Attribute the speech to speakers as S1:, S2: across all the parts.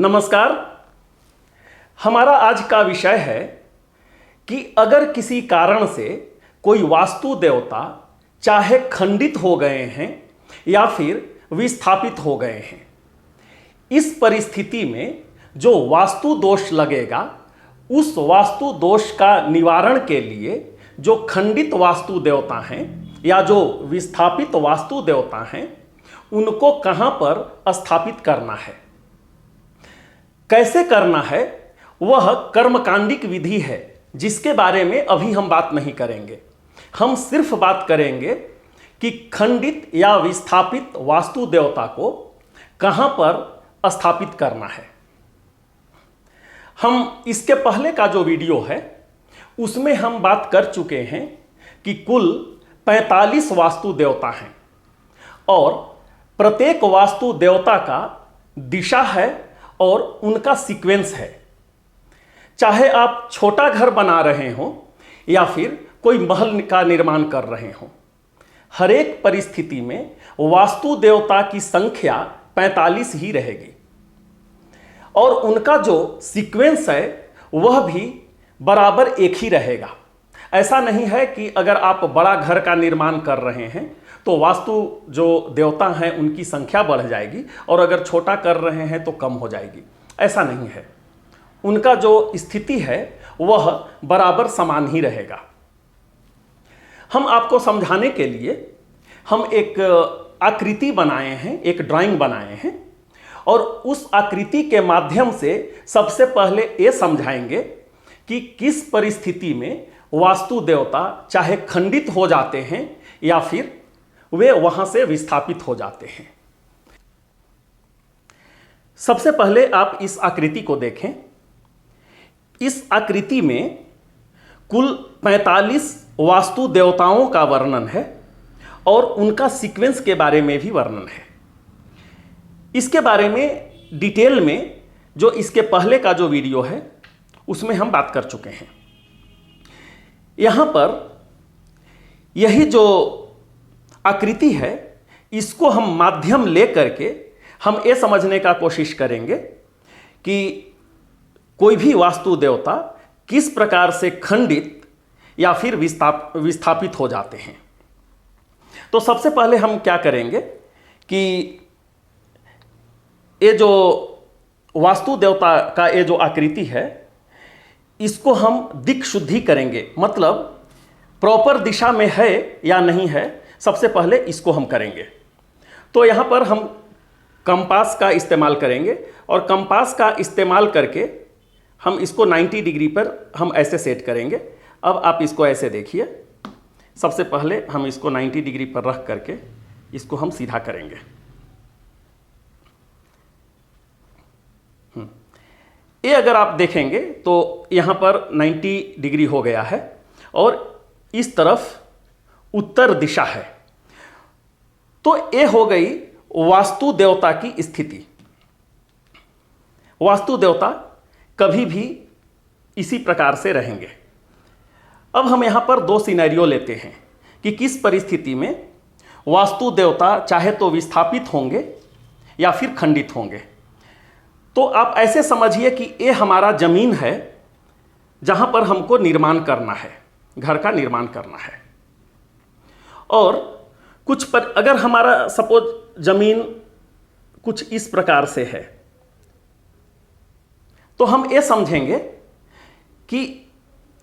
S1: नमस्कार। हमारा आज का विषय है कि अगर किसी कारण से कोई वास्तु देवता चाहे खंडित हो गए हैं या फिर विस्थापित हो गए हैं, इस परिस्थिति में जो वास्तु दोष लगेगा, उस वास्तु दोष का निवारण के लिए जो खंडित वास्तु देवता हैं या जो विस्थापित वास्तु देवता हैं, उनको कहां पर स्थापित करना है, कैसे करना है, वह कर्मकांडिक विधि है जिसके बारे में अभी हम बात नहीं करेंगे। हम सिर्फ बात करेंगे कि खंडित या विस्थापित वास्तु देवता को कहां पर स्थापित करना है। हम इसके पहले का जो वीडियो है उसमें हम बात कर चुके हैं कि कुल 45 वास्तु देवता हैं और प्रत्येक वास्तु देवता का दिशा है और उनका सीक्वेंस है। चाहे आप छोटा घर बना रहे हो या फिर कोई महल का निर्माण कर रहे हो, हर एक परिस्थिति में वास्तु देवता की संख्या 45 ही रहेगी और उनका जो सीक्वेंस है वह भी बराबर एक ही रहेगा। ऐसा नहीं है कि अगर आप बड़ा घर का निर्माण कर रहे हैं तो वास्तु जो देवता हैं उनकी संख्या बढ़ जाएगी और अगर छोटा कर रहे हैं तो कम हो जाएगी। ऐसा नहीं है, उनका जो स्थिति है वह बराबर समान ही रहेगा। हम आपको समझाने के लिए हम एक आकृति बनाए हैं, एक ड्राइंग बनाए हैं और उस आकृति के माध्यम से सबसे पहले ये समझाएंगे कि किस परिस्थिति में वास्तु देवता चाहे खंडित हो जाते हैं या फिर वे वहां से विस्थापित हो जाते हैं। सबसे पहले आप इस आकृति को देखें। इस आकृति में कुल 45 वास्तु देवताओं का वर्णन है और उनका सीक्वेंस के बारे में भी वर्णन है। इसके बारे में डिटेल में जो इसके पहले का जो वीडियो है उसमें हम बात कर चुके हैं। यहां पर यही जो आकृति है इसको हम माध्यम ले करके हम ये समझने का कोशिश करेंगे कि कोई भी वास्तु देवता किस प्रकार से खंडित या फिर विस्थापित हो जाते हैं। तो सबसे पहले हम क्या करेंगे कि ये जो वास्तु देवता का ये जो आकृति है इसको हम दिक् शुद्धि करेंगे, मतलब प्रॉपर दिशा में है या नहीं है, सबसे पहले इसको हम करेंगे। तो यहाँ पर हम कंपास का इस्तेमाल करेंगे और कंपास का इस्तेमाल करके हम इसको 90 डिग्री पर हम ऐसे सेट करेंगे। अब आप इसको ऐसे देखिए, सबसे पहले हम इसको 90 डिग्री पर रख करके इसको हम सीधा करेंगे। ये अगर आप देखेंगे तो यहाँ पर 90 डिग्री हो गया है और इस तरफ उत्तर दिशा है। तो ये हो गई वास्तु देवता की स्थिति। वास्तु देवता कभी भी इसी प्रकार से रहेंगे। अब हम यहाँ पर दो सिनेरियो लेते हैं कि किस परिस्थिति में वास्तु देवता चाहे तो विस्थापित होंगे या फिर खंडित होंगे। तो आप ऐसे समझिए कि ये हमारा जमीन है जहाँ पर हमको निर्माण करना है, घर का निर्माण करना है। और कुछ पर अगर हमारा सपोज जमीन कुछ इस प्रकार से है तो हम ये समझेंगे कि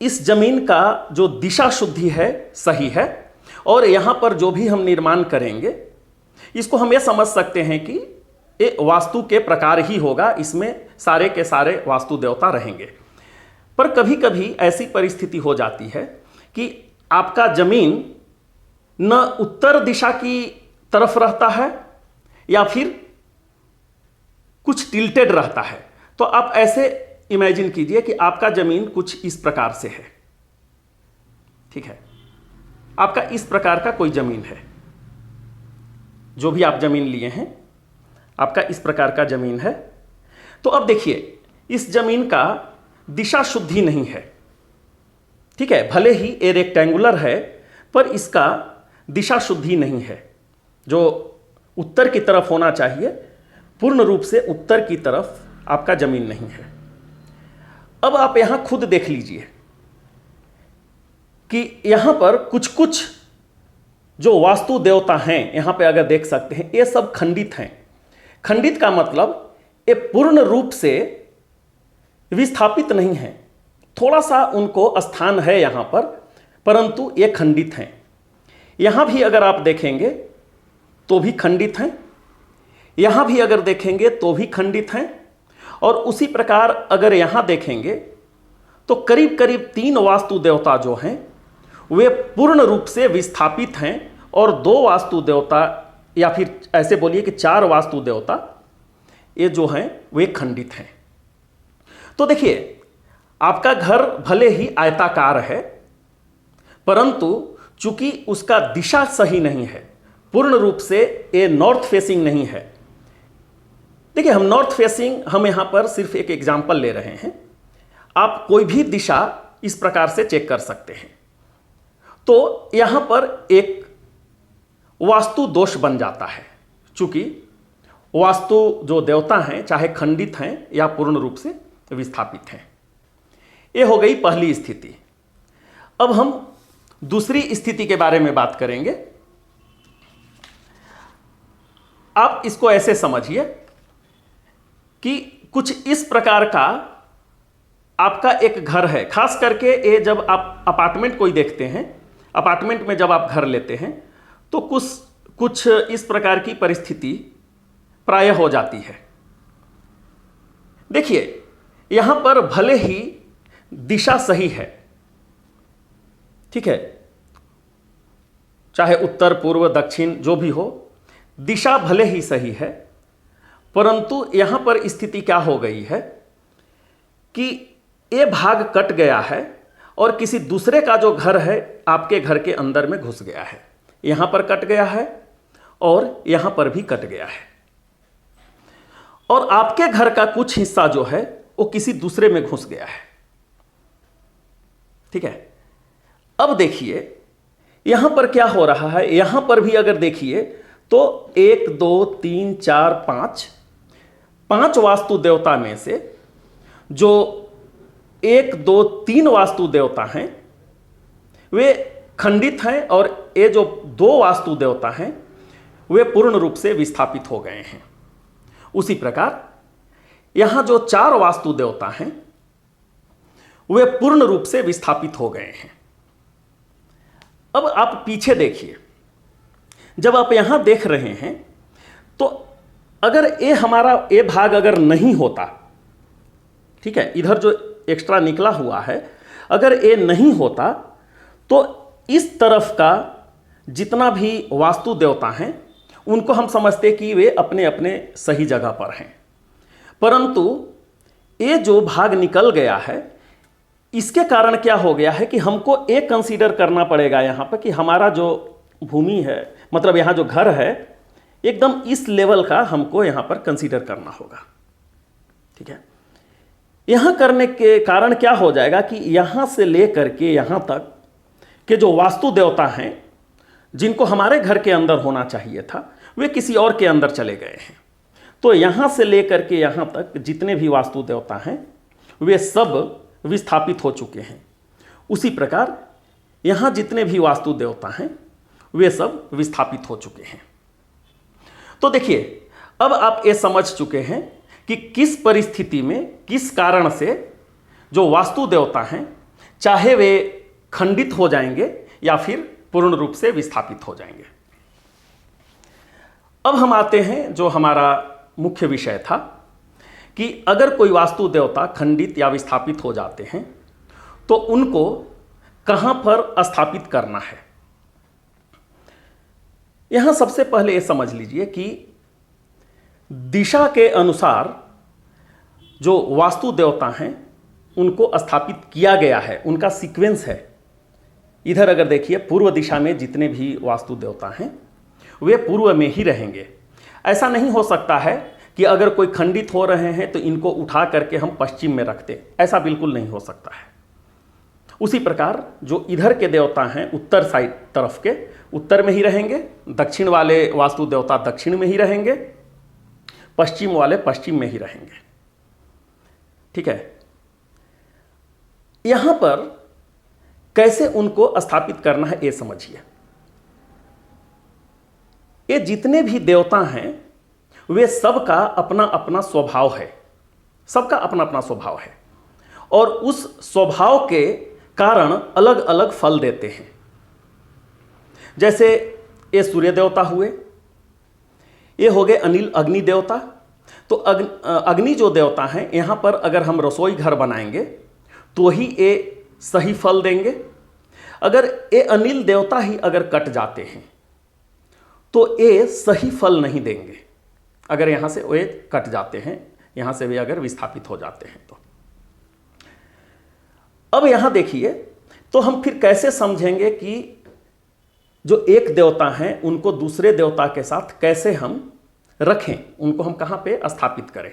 S1: इस जमीन का जो दिशा शुद्धि है सही है और यहाँ पर जो भी हम निर्माण करेंगे इसको हम ये समझ सकते हैं कि ये वास्तु के प्रकार ही होगा, इसमें सारे के सारे वास्तु देवता रहेंगे। पर कभी कभी ऐसी परिस्थिति हो जाती है कि आपका जमीन न उत्तर दिशा की तरफ रहता है या फिर कुछ टिल्टेड रहता है। तो आप ऐसे इमेजिन कीजिए कि आपका जमीन कुछ इस प्रकार से है, ठीक है। आपका इस प्रकार का कोई जमीन है, जो भी आप जमीन लिए हैं आपका इस प्रकार का जमीन है। तो अब देखिए इस जमीन का दिशा शुद्धि नहीं है, ठीक है। भले ही ये रेक्टेंगुलर है पर इसका दिशा शुद्धि नहीं है। जो उत्तर की तरफ होना चाहिए पूर्ण रूप से उत्तर की तरफ आपका जमीन नहीं है। अब आप यहां खुद देख लीजिए कि यहां पर कुछ कुछ जो वास्तु देवता हैं, यहां पे अगर देख सकते हैं, ये सब खंडित हैं। खंडित का मतलब ये पूर्ण रूप से विस्थापित नहीं है, थोड़ा सा उनको स्थान है यहां पर, परंतु ये खंडित हैं। यहां भी अगर आप देखेंगे तो भी खंडित हैं, यहां भी अगर देखेंगे तो भी खंडित हैं, और उसी प्रकार अगर यहां देखेंगे तो करीब करीब 3 वास्तु देवता जो हैं वे पूर्ण रूप से विस्थापित हैं, और 2 वास्तु देवता, या फिर ऐसे बोलिए कि 4 वास्तु देवता ये जो हैं वे खंडित हैं। तो देखिए, आपका घर भले ही आयताकार है, परंतु चूंकि उसका दिशा सही नहीं है, पूर्ण रूप से ये नॉर्थ फेसिंग नहीं है। देखिए, हम नॉर्थ फेसिंग, हम यहां पर सिर्फ एक एग्जाम्पल ले रहे हैं, आप कोई भी दिशा इस प्रकार से चेक कर सकते हैं। तो यहां पर एक वास्तु दोष बन जाता है, चूंकि वास्तु जो देवता हैं चाहे खंडित हैं या पूर्ण रूप से विस्थापित हैं। यह हो गई पहली स्थिति। अब हम दूसरी स्थिति के बारे में बात करेंगे। आप इसको ऐसे समझिए कि कुछ इस प्रकार का आपका एक घर है, खास करके ये जब आप अपार्टमेंट कोई देखते हैं, अपार्टमेंट में जब आप घर लेते हैं तो कुछ इस प्रकार की परिस्थिति प्राय हो जाती है। देखिए, यहां पर भले ही दिशा सही है, ठीक है, चाहे उत्तर पूर्व दक्षिण जो भी हो, दिशा भले ही सही है, परंतु यहां पर स्थिति क्या हो गई है कि ये भाग कट गया है और किसी दूसरे का जो घर है आपके घर के अंदर में घुस गया है। यहां पर कट गया है और यहां पर भी कट गया है, और आपके घर का कुछ हिस्सा जो है वो किसी दूसरे में घुस गया है, ठीक है। अब देखिए यहां पर क्या हो रहा है, यहां पर भी अगर देखिए तो 1 2 3 4 5 वास्तु देवता में से जो 1 2 3 वास्तु देवता हैं वे खंडित हैं, और ये जो 2 वास्तु देवता हैं वे पूर्ण रूप से विस्थापित हो गए हैं। उसी प्रकार यहां जो 4 वास्तु देवता हैं वे पूर्ण रूप से विस्थापित हो गए हैं। अब आप पीछे देखिए, जब आप यहां देख रहे हैं तो अगर ये हमारा ये भाग अगर नहीं होता, ठीक है, इधर जो एक्स्ट्रा निकला हुआ है अगर ये नहीं होता तो इस तरफ का जितना भी वास्तु देवता हैं उनको हम समझते कि वे अपने अपने सही जगह पर हैं, परंतु ये जो भाग निकल गया है इसके कारण क्या हो गया है कि हमको एक कंसीडर करना पड़ेगा यहाँ पर कि हमारा जो भूमि है, मतलब यहाँ जो घर है, एकदम इस लेवल का हमको यहाँ पर कंसीडर करना होगा, ठीक है। यहाँ करने के कारण क्या हो जाएगा कि यहाँ से लेकर के यहाँ तक के जो वास्तु देवता हैं जिनको हमारे घर के अंदर होना चाहिए था वे किसी और के अंदर चले गए हैं। तो यहाँ से लेकर के यहाँ तक जितने भी वास्तु देवता हैं वे सब विस्थापित हो चुके हैं। उसी प्रकार यहाँ जितने भी वास्तु देवता हैं वे सब विस्थापित हो चुके हैं। तो देखिए, अब आप ये समझ चुके हैं कि किस परिस्थिति में किस कारण से जो वास्तु देवता हैं चाहे वे खंडित हो जाएंगे या फिर पूर्ण रूप से विस्थापित हो जाएंगे। अब हम आते हैं जो हमारा मुख्य विषय था कि अगर कोई वास्तु देवता खंडित या विस्थापित हो जाते हैं तो उनको कहां पर स्थापित करना है। यहां सबसे पहले यह समझ लीजिए कि दिशा के अनुसार जो वास्तु देवता हैं उनको स्थापित किया गया है, उनका सीक्वेंस है। इधर अगर देखिए पूर्व दिशा में जितने भी वास्तु देवता हैं वे पूर्व में ही रहेंगे। ऐसा नहीं हो सकता है कि अगर कोई खंडित हो रहे हैं तो इनको उठा करके हम पश्चिम में रखते, ऐसा बिल्कुल नहीं हो सकता है। उसी प्रकार जो इधर के देवता हैं उत्तर साइड तरफ के उत्तर में ही रहेंगे, दक्षिण वाले वास्तु देवता दक्षिण में ही रहेंगे, पश्चिम वाले पश्चिम में ही रहेंगे। ठीक है। यहां पर कैसे उनको स्थापित करना है ये समझिए। ये जितने भी देवता हैं वे सबका अपना अपना स्वभाव है, सबका अपना अपना स्वभाव है, और उस स्वभाव के कारण अलग अलग फल देते हैं। जैसे ये सूर्य देवता हुए, ये हो गए अग्नि देवता। तो अग्नि जो देवता हैं, यहाँ पर अगर हम रसोई घर बनाएंगे तो ही ये सही फल देंगे। अगर ये अनिल देवता ही अगर कट जाते हैं तो ये सही फल नहीं देंगे। अगर यहाँ से वे कट जाते हैं, यहाँ से वे अगर विस्थापित हो जाते हैं तो। अब यहाँ देखिए, तो हम फिर कैसे समझेंगे कि जो एक देवता हैं उनको दूसरे देवता के साथ कैसे हम रखें, उनको हम कहाँ पे स्थापित करें।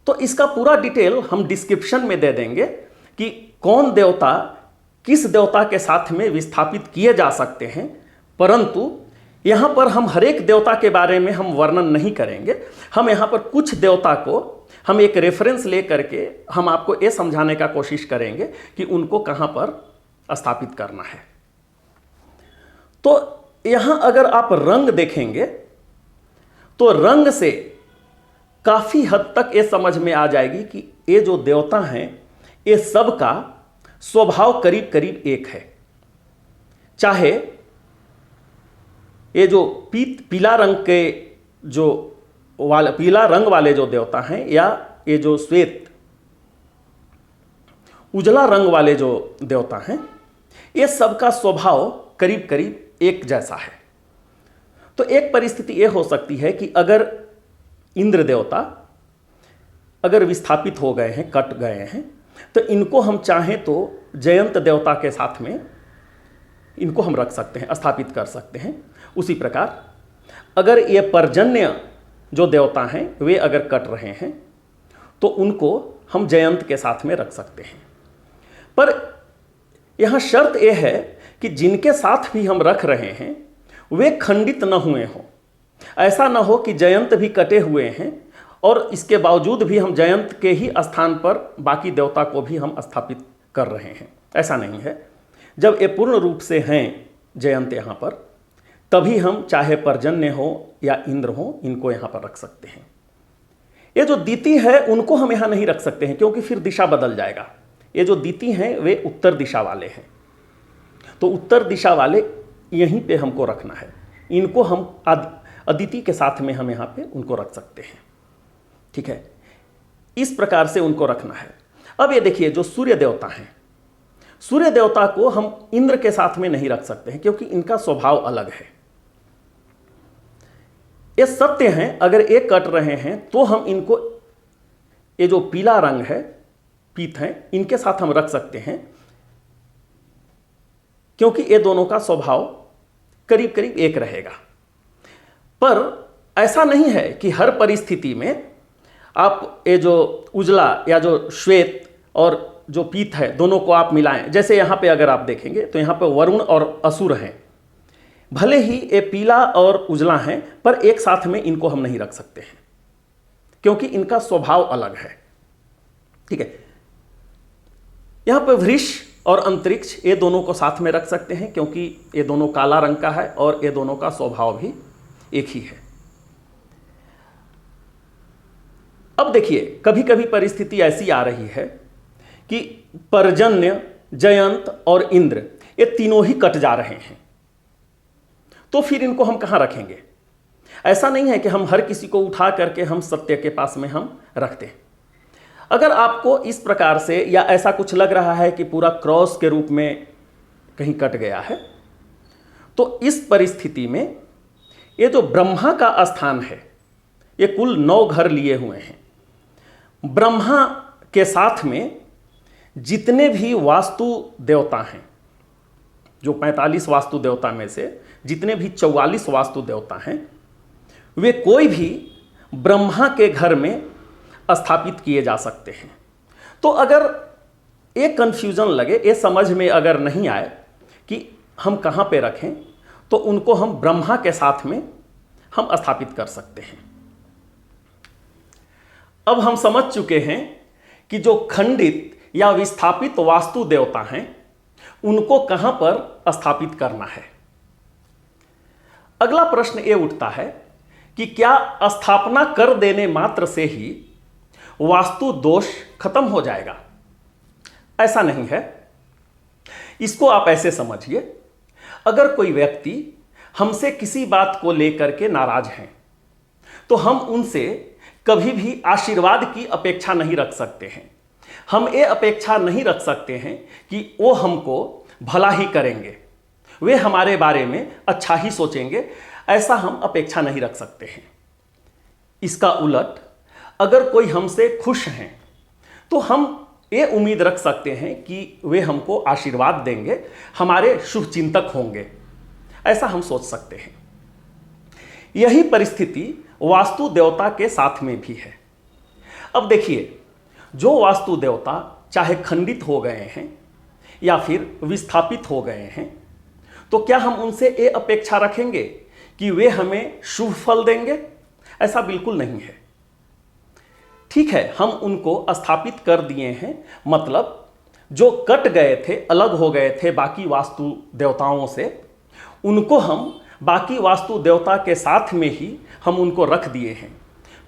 S1: तो इसका पूरा डिटेल हम डिस्क्रिप्शन में दे देंगे कि कौन देवता किस देवता के साथ में विस्थापित किए जा सकते हैं। परंतु यहाँ पर हम हर एक देवता के बारे में हम वर्णन नहीं करेंगे। हम यहाँ पर कुछ देवता को हम एक रेफरेंस ले करके हम आपको ये समझाने का कोशिश करेंगे कि उनको कहाँ पर स्थापित करना है। तो यहाँ अगर आप रंग देखेंगे तो रंग से काफ़ी हद तक ये समझ में आ जाएगी कि ये जो देवता हैं ये सब का स्वभाव करीब करीब एक है। चाहे ये जो पीला रंग के जो पीला रंग वाले जो देवता हैं, या ये जो श्वेत उजला रंग वाले जो देवता हैं, ये सबका स्वभाव करीब करीब एक जैसा है। तो एक परिस्थिति ये हो सकती है कि अगर इंद्र देवता अगर विस्थापित हो गए हैं, कट गए हैं, तो इनको हम चाहें तो जयंत देवता के साथ में इनको हम रख सकते हैं, स्थापित कर सकते हैं। उसी प्रकार अगर ये पर्जन्य जो देवता हैं वे अगर कट रहे हैं तो उनको हम जयंत के साथ में रख सकते हैं। पर यहाँ शर्त यह है कि जिनके साथ भी हम रख रहे हैं वे खंडित न हुए हों। ऐसा न हो कि जयंत भी कटे हुए हैं और इसके बावजूद भी हम जयंत के ही स्थान पर बाकी देवता को भी हम स्थापित कर रहे हैं। ऐसा नहीं है। जब ये पूर्ण रूप से हैं जयंत यहाँ पर, तभी हम चाहे पर्जन्य हो या इंद्र हो इनको यहाँ पर रख सकते हैं। ये जो दीति है उनको हम यहाँ नहीं रख सकते हैं क्योंकि फिर दिशा बदल जाएगा। ये जो दीति हैं वे उत्तर दिशा वाले हैं, तो उत्तर दिशा वाले यहीं पे हमको रखना है। इनको हम अदिति के साथ में हम यहाँ पे उनको रख सकते हैं। ठीक है, इस प्रकार से उनको रखना है। अब ये देखिए जो सूर्य देवता हैं, सूर्य देवता को हम इंद्र के साथ में नहीं रख सकते हैं क्योंकि इनका स्वभाव अलग है। ये सत्य हैं, अगर एक कट रहे हैं तो हम इनको, ये जो पीला रंग है, पीत हैं, इनके साथ हम रख सकते हैं क्योंकि ये दोनों का स्वभाव करीब करीब एक रहेगा। पर ऐसा नहीं है कि हर परिस्थिति में आप ये जो उजला या जो श्वेत और जो पीत है दोनों को आप मिलाएं। जैसे यहाँ पे अगर आप देखेंगे तो यहाँ पे वरुण और असुर हैं। भले ही ये पीला और उजला हैं पर एक साथ में इनको हम नहीं रख सकते हैं क्योंकि इनका स्वभाव अलग है। ठीक है, यहाँ पे वृष और अंतरिक्ष ये दोनों को साथ में रख सकते हैं क्योंकि ये दोनों काला रंग का है और ये दोनों का स्वभाव भी एक ही है। अब देखिए कभी कभी परिस्थिति ऐसी आ रही है कि पर्जन्य, जयंत और इंद्र ये तीनों ही कट जा रहे हैं, तो फिर इनको हम कहाँ रखेंगे? ऐसा नहीं है कि हम हर किसी को उठा करके हम सत्य के पास में हम रखते हैं। अगर आपको इस प्रकार से या ऐसा कुछ लग रहा है कि पूरा क्रॉस के रूप में कहीं कट गया है, तो इस परिस्थिति में ये जो ब्रह्मा का स्थान है, ये कुल 9 घर लिए हुए हैं। ब्रह्मा के साथ में जितने भी वास्तु देवता हैं, जो 45 वास्तु देवता में से जितने भी 44 वास्तु देवता हैं, वे कोई भी ब्रह्मा के घर में स्थापित किए जा सकते हैं। तो अगर एक कंफ्यूजन लगे, ये समझ में अगर नहीं आए कि हम कहाँ पे रखें, तो उनको हम ब्रह्मा के साथ में हम स्थापित कर सकते हैं। अब हम समझ चुके हैं कि जो खंडित या विस्थापित वास्तु देवता हैं उनको कहां पर स्थापित करना है। अगला प्रश्न यह उठता है कि क्या स्थापना कर देने मात्र से ही वास्तु दोष खत्म हो जाएगा? ऐसा नहीं है। इसको आप ऐसे समझिए, अगर कोई व्यक्ति हमसे किसी बात को लेकर के नाराज हैं तो हम उनसे कभी भी आशीर्वाद की अपेक्षा नहीं रख सकते हैं। हम ये अपेक्षा नहीं रख सकते हैं कि वो हमको भला ही करेंगे, वे हमारे बारे में अच्छा ही सोचेंगे, ऐसा हम अपेक्षा नहीं रख सकते हैं। इसका उलट, अगर कोई हमसे खुश हैं तो हम ये उम्मीद रख सकते हैं कि वे हमको आशीर्वाद देंगे, हमारे शुभ चिंतक होंगे, ऐसा हम सोच सकते हैं। यही परिस्थिति वास्तु देवता के साथ में भी है। अब देखिए, जो वास्तु देवता चाहे खंडित हो गए हैं या फिर विस्थापित हो गए हैं, तो क्या हम उनसे ये अपेक्षा रखेंगे कि वे हमें शुभ फल देंगे? ऐसा बिल्कुल नहीं है। ठीक है, हम उनको स्थापित कर दिए हैं, मतलब जो कट गए थे, अलग हो गए थे बाकी वास्तु देवताओं से, उनको हम बाकी वास्तु देवता के साथ में ही हम उनको रख दिए हैं,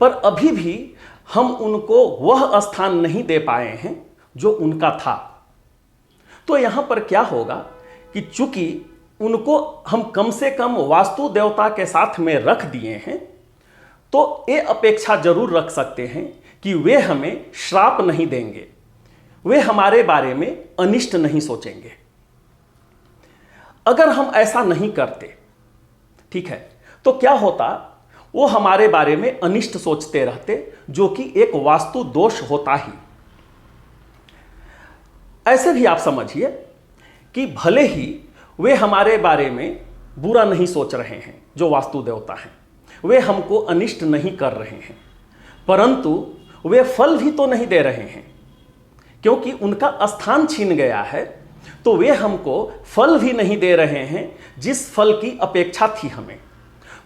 S1: पर अभी भी हम उनको वह स्थान नहीं दे पाए हैं जो उनका था। तो यहाँ पर क्या होगा कि चूंकि उनको हम कम से कम वास्तु देवता के साथ में रख दिए हैं, तो ये अपेक्षा जरूर रख सकते हैं कि वे हमें श्राप नहीं देंगे, वे हमारे बारे में अनिष्ट नहीं सोचेंगे। अगर हम ऐसा नहीं करते, ठीक है, तो क्या होता, वो हमारे बारे में अनिष्ट सोचते रहते, जो कि एक वास्तु दोष होता ही। ऐसे भी आप समझिए कि भले ही वे हमारे बारे में बुरा नहीं सोच रहे हैं, जो वास्तु देवता हैं, वे हमको अनिष्ट नहीं कर रहे हैं, परंतु वे फल भी तो नहीं दे रहे हैं, क्योंकि उनका स्थान छीन गया है, तो वे हमको फल भी नहीं दे रहे हैं जिस फल की अपेक्षा थी हमें।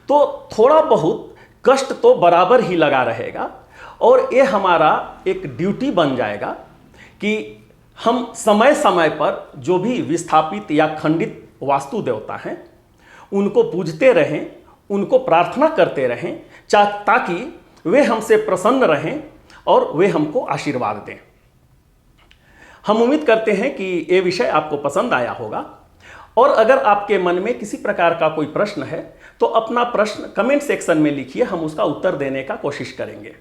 S1: तो थोड़ा बहुत कष्ट तो बराबर ही लगा रहेगा, और ये हमारा एक ड्यूटी बन जाएगा कि हम समय समय पर जो भी विस्थापित या खंडित वास्तु देवता हैं उनको पूजते रहें, उनको प्रार्थना करते रहें, ताकि वे हमसे प्रसन्न रहें और वे हमको आशीर्वाद दें। हम उम्मीद करते हैं कि ये विषय आपको पसंद आया होगा, और अगर आपके मन में किसी प्रकार का कोई प्रश्न है तो अपना प्रश्न कमेंट सेक्शन में लिखिए, हम उसका उत्तर देने का कोशिश करेंगे।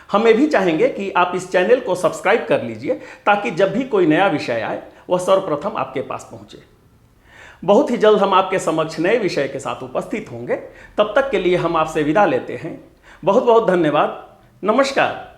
S1: हम ये भी चाहेंगे कि आप इस चैनल को सब्सक्राइब कर लीजिए, ताकि जब भी कोई नया विषय आए वह सर्वप्रथम आपके पास पहुंचे। बहुत ही जल्द हम आपके समक्ष नए विषय के साथ उपस्थित होंगे। तब तक के लिए हम आपसे विदा लेते हैं। बहुत बहुत धन्यवाद। नमस्कार।